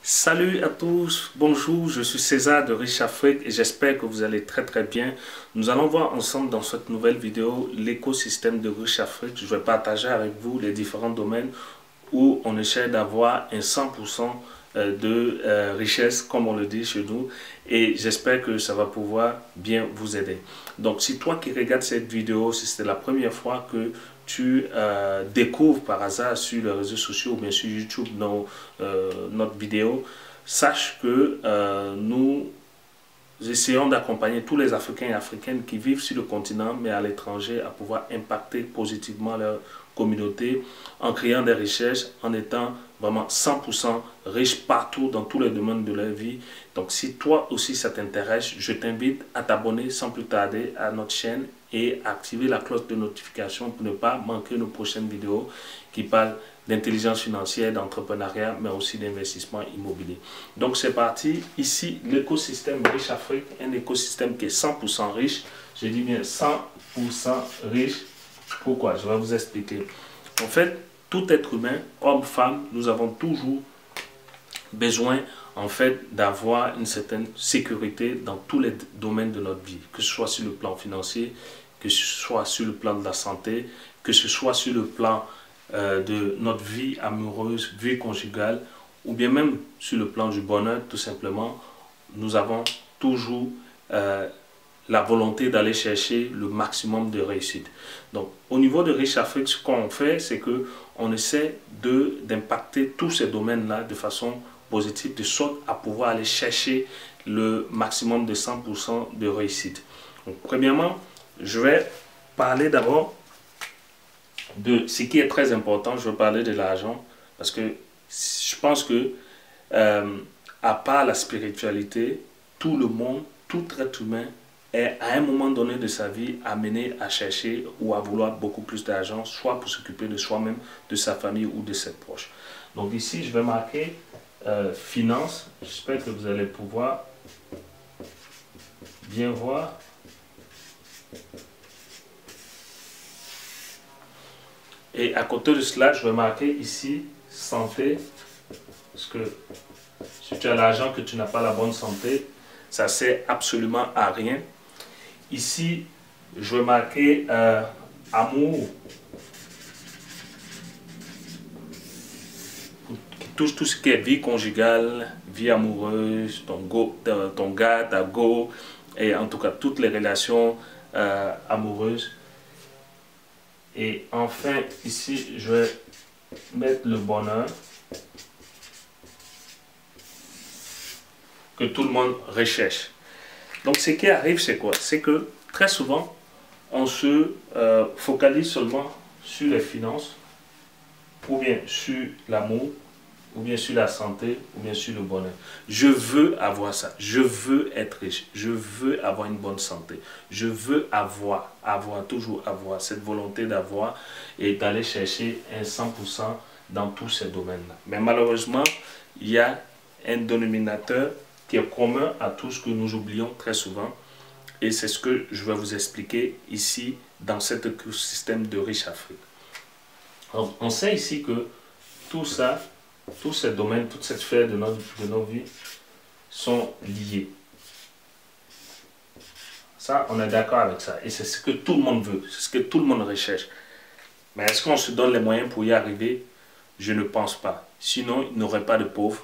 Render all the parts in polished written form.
Salut à tous, bonjour, je suis César de Riche Afrique et j'espère que vous allez très bien. Nous allons voir ensemble dans cette nouvelle vidéo l'écosystème de Riche Afrique. Je vais partager avec vous les différents domaines où on essaie d'avoir un 100% de richesse, comme on le dit chez nous, et j'espère que ça va pouvoir bien vous aider. Donc si toi qui regardes cette vidéo, si c'est la première fois que tu découvres par hasard sur les réseaux sociaux ou bien sur YouTube notre vidéo, sache que nous essayons d'accompagner tous les Africains et Africaines qui vivent sur le continent mais à l'étranger à pouvoir impacter positivement leur communauté en créant des richesses, en étant vraiment 100% riches partout dans tous les domaines de leur vie. Donc si toi aussi ça t'intéresse, je t'invite à t'abonner sans plus tarder à notre chaîne et activer la cloche de notification pour ne pas manquer nos prochaines vidéos qui parlent d'intelligence financière, d'entrepreneuriat, mais aussi d'investissement immobilier. Donc c'est parti. Ici, l'écosystème Riche Afrique, un écosystème qui est 100% riche. Je dis bien 100% riche. Pourquoi? Je vais vous expliquer. En fait, tout être humain, homme, femme, nous avons toujours besoin en fait d'avoir une certaine sécurité dans tous les domaines de notre vie, que ce soit sur le plan financier, que ce soit sur le plan de la santé, que ce soit sur le plan de notre vie amoureuse, vie conjugale, ou bien même sur le plan du bonheur, tout simplement. Nous avons toujours la volonté d'aller chercher le maximum de réussite. Donc, au niveau de Riche Afrique, ce qu'on fait, c'est que on essaie d'impacter tous ces domaines-là de façon positive, de sorte à pouvoir aller chercher le maximum de 100% de réussite. Donc, premièrement, je vais parler d'abord de ce qui est très important. Je vais parler de l'argent parce que je pense que à part la spiritualité, tout le monde, tout être humain est à un moment donné de sa vie amené à chercher ou à vouloir beaucoup plus d'argent, soit pour s'occuper de soi-même, de sa famille ou de ses proches. Donc ici, je vais marquer finance. J'espère que vous allez pouvoir bien voir. Et à côté de cela, je vais marquer ici santé. Parce que si tu as l'argent que tu n'as pas la bonne santé, ça ne sert absolument à rien. Ici, je vais marquer amour. Qui touche tout ce qui est vie conjugale, vie amoureuse, ton gars, ta go, et en tout cas toutes les relations amoureuses. Et enfin, ici, je vais mettre le bonheur que tout le monde recherche. Donc, ce qui arrive, c'est quoi? C'est que très souvent, on se focalise seulement sur les finances, ou bien sur l'amour, ou bien sur la santé, ou bien sur le bonheur. Je veux avoir ça. Je veux être riche. Je veux avoir une bonne santé. Je veux toujours avoir cette volonté d'avoir et d'aller chercher un 100% dans tous ces domaines-là. Mais malheureusement, il y a un dénominateur qui est commun à tout ce que nous oublions très souvent. Et c'est ce que je vais vous expliquer ici dans cet écosystème de Riche Afrique. Alors, on sait ici que tout ça, tous ces domaines, toutes ces sphères de nos vies sont liés. Ça, on est d'accord avec ça. Et c'est ce que tout le monde veut, c'est ce que tout le monde recherche. Mais est-ce qu'on se donne les moyens pour y arriver? Je ne pense pas. Sinon, il n'y aurait pas de pauvres,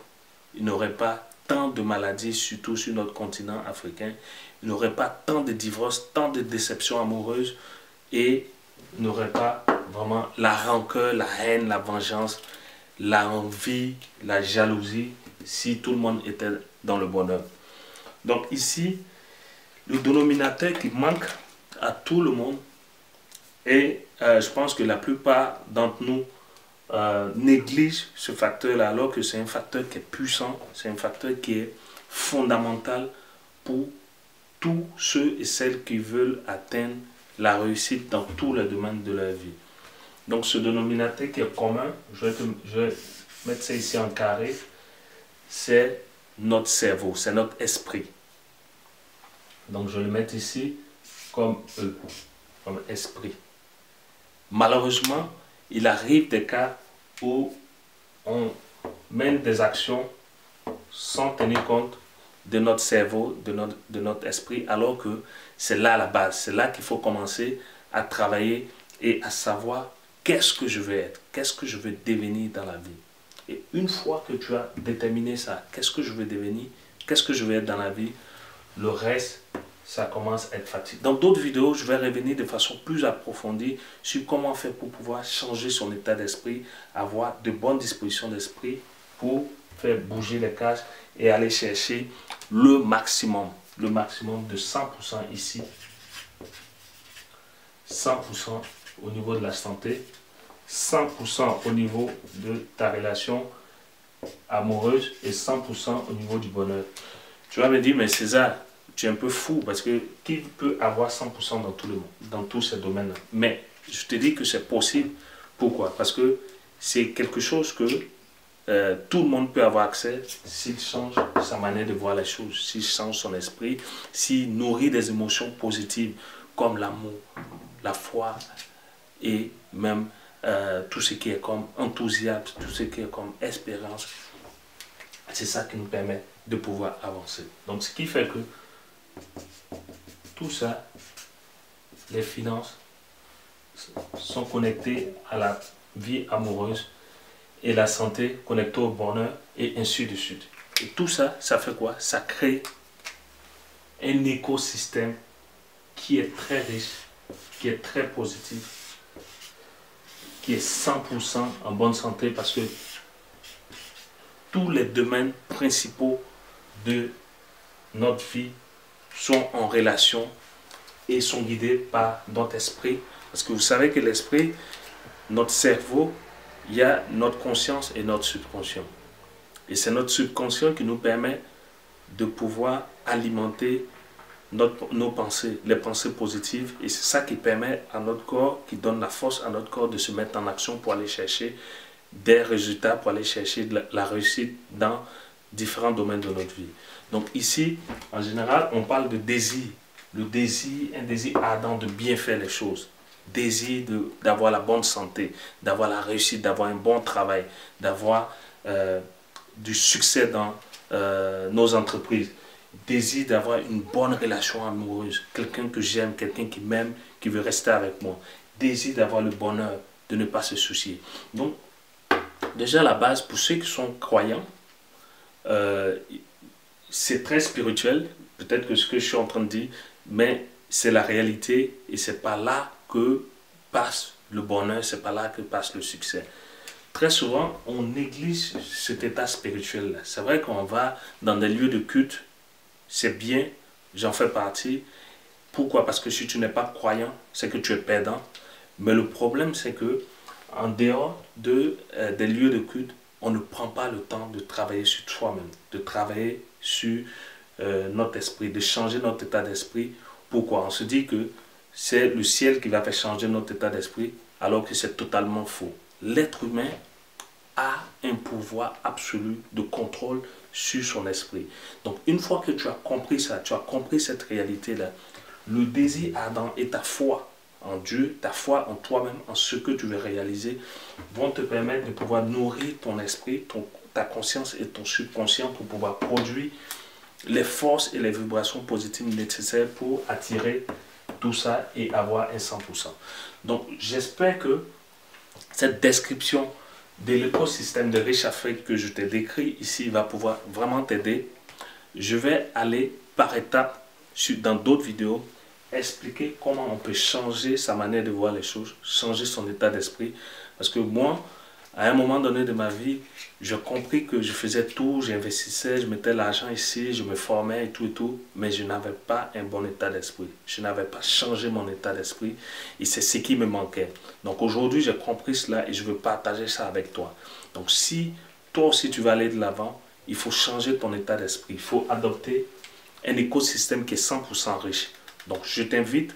il n'y aurait pas tant de maladies, surtout sur notre continent africain. Il n'y aurait pas tant de divorces, tant de déceptions amoureuses et il n'y aurait pas vraiment la rancœur, la haine, la vengeance, l'envie, la jalousie, si tout le monde était dans le bonheur. Donc ici, le dénominateur qui manque à tout le monde, et je pense que la plupart d'entre nous négligent ce facteur-là, alors que c'est un facteur qui est puissant, c'est un facteur qui est fondamental pour tous ceux et celles qui veulent atteindre la réussite dans tous les domaines de leur vie. Donc ce dénominateur qui est commun, je vais mettre ça ici en carré, c'est notre cerveau, c'est notre esprit. Donc je vais le mettre ici comme E, comme esprit. Malheureusement, il arrive des cas où on mène des actions sans tenir compte de notre cerveau, de notre esprit, alors que c'est là la base. C'est là qu'il faut commencer à travailler et à savoir qu'est-ce que je veux être, qu'est-ce que je veux devenir dans la vie. Et une fois que tu as déterminé ça, qu'est-ce que je veux devenir, qu'est-ce que je veux être dans la vie, le reste, ça commence à être facile. Dans d'autres vidéos, je vais revenir de façon plus approfondie sur comment faire pour pouvoir changer son état d'esprit, avoir de bonnes dispositions d'esprit pour faire bouger les cases et aller chercher le maximum de 100% ici. 100% au niveau de la santé, 100% au niveau de ta relation amoureuse et 100% au niveau du bonheur. Tu vas me dire, mais César, tu es un peu fou parce que qui peut avoir 100% dans tout le monde, dans tous ces domaines-là? Mais je te dis que c'est possible. Pourquoi? Parce que c'est quelque chose que tout le monde peut avoir accès s'il change sa manière de voir les choses, s'il change son esprit, s'il nourrit des émotions positives comme l'amour, la foi et même tout ce qui est comme enthousiasme, tout ce qui est comme espérance. C'est ça qui nous permet de pouvoir avancer. Donc ce qui fait que tout ça, les finances sont connectées à la vie amoureuse et la santé connectée au bonheur et ainsi de suite. Et tout ça, ça fait quoi? Ça crée un écosystème qui est très riche, qui est très positif, qui est 100% en bonne santé parce que tous les domaines principaux de notre vie sont en relation et sont guidés par notre esprit. Parce que vous savez que l'esprit, notre cerveau, il y a notre conscience et notre subconscient. Et c'est notre subconscient qui nous permet de pouvoir alimenter nos pensées, les pensées positives. Et c'est ça qui permet à notre corps, qui donne la force à notre corps de se mettre en action pour aller chercher des résultats, pour aller chercher de la réussite dans différents domaines de notre vie. Donc ici, en général, on parle de désir. Le désir, un désir ardent de bien faire les choses. Désir d'avoir la bonne santé, d'avoir la réussite, d'avoir un bon travail, d'avoir du succès dans nos entreprises. Désir d'avoir une bonne relation amoureuse, quelqu'un que j'aime, quelqu'un qui m'aime, qui veut rester avec moi. Désir d'avoir le bonheur, de ne pas se soucier. Donc, déjà la base, pour ceux qui sont croyants, c'est très spirituel, peut-être que ce que je suis en train de dire, mais c'est la réalité et c'est pas là que passe le bonheur, c'est pas là que passe le succès. Très souvent, on néglige cet état spirituel-là. C'est vrai qu'on va dans des lieux de culte, c'est bien, j'en fais partie. Pourquoi? Parce que si tu n'es pas croyant, c'est que tu es perdant. Mais le problème, c'est que en dehors des lieux de culte, on ne prend pas le temps de travailler sur soi-même, de travailler sur notre esprit, de changer notre état d'esprit. Pourquoi? On se dit que c'est le ciel qui va faire changer notre état d'esprit, alors que c'est totalement faux. L'être humain a un pouvoir absolu de contrôle sur son esprit. Donc une fois que tu as compris ça, tu as compris cette réalité-là, le désir ardent et ta foi en Dieu, ta foi en toi-même, en ce que tu veux réaliser, vont te permettre de pouvoir nourrir ton esprit, ta conscience et ton subconscient pour pouvoir produire les forces et les vibrations positives nécessaires pour attirer tout ça et avoir un 100%. Donc j'espère que cette description de l'écosystème de Riche Afrique que je t'ai décrit ici va pouvoir vraiment t'aider. Je vais aller par étapes dans d'autres vidéos expliquer comment on peut changer sa manière de voir les choses, changer son état d'esprit. Parce que moi, à un moment donné de ma vie, j'ai compris que je faisais tout, j'investissais, je mettais l'argent ici, je me formais et tout, mais je n'avais pas un bon état d'esprit. Je n'avais pas changé mon état d'esprit et c'est ce qui me manquait. Donc aujourd'hui, j'ai compris cela et je veux partager ça avec toi. Donc si toi aussi tu vas aller de l'avant, il faut changer ton état d'esprit. Il faut adopter un écosystème qui est 100% riche. Donc je t'invite,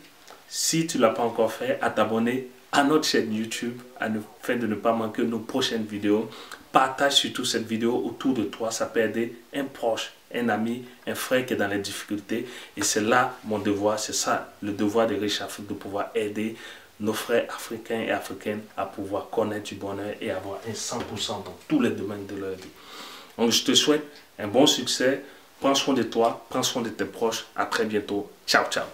si tu ne l'as pas encore fait, à t'abonner à notre chaîne YouTube afin de ne pas manquer nos prochaines vidéos. Partage surtout cette vidéo autour de toi, ça peut aider un proche, un ami, un frère qui est dans les difficultés. Et c'est là mon devoir, c'est ça le devoir de Riche Afrique, de pouvoir aider nos frères africains et africaines à pouvoir connaître du bonheur et avoir un 100% dans tous les domaines de leur vie. Donc je te souhaite un bon succès. Prends soin de toi, prends soin de tes proches. À très bientôt. Ciao, ciao.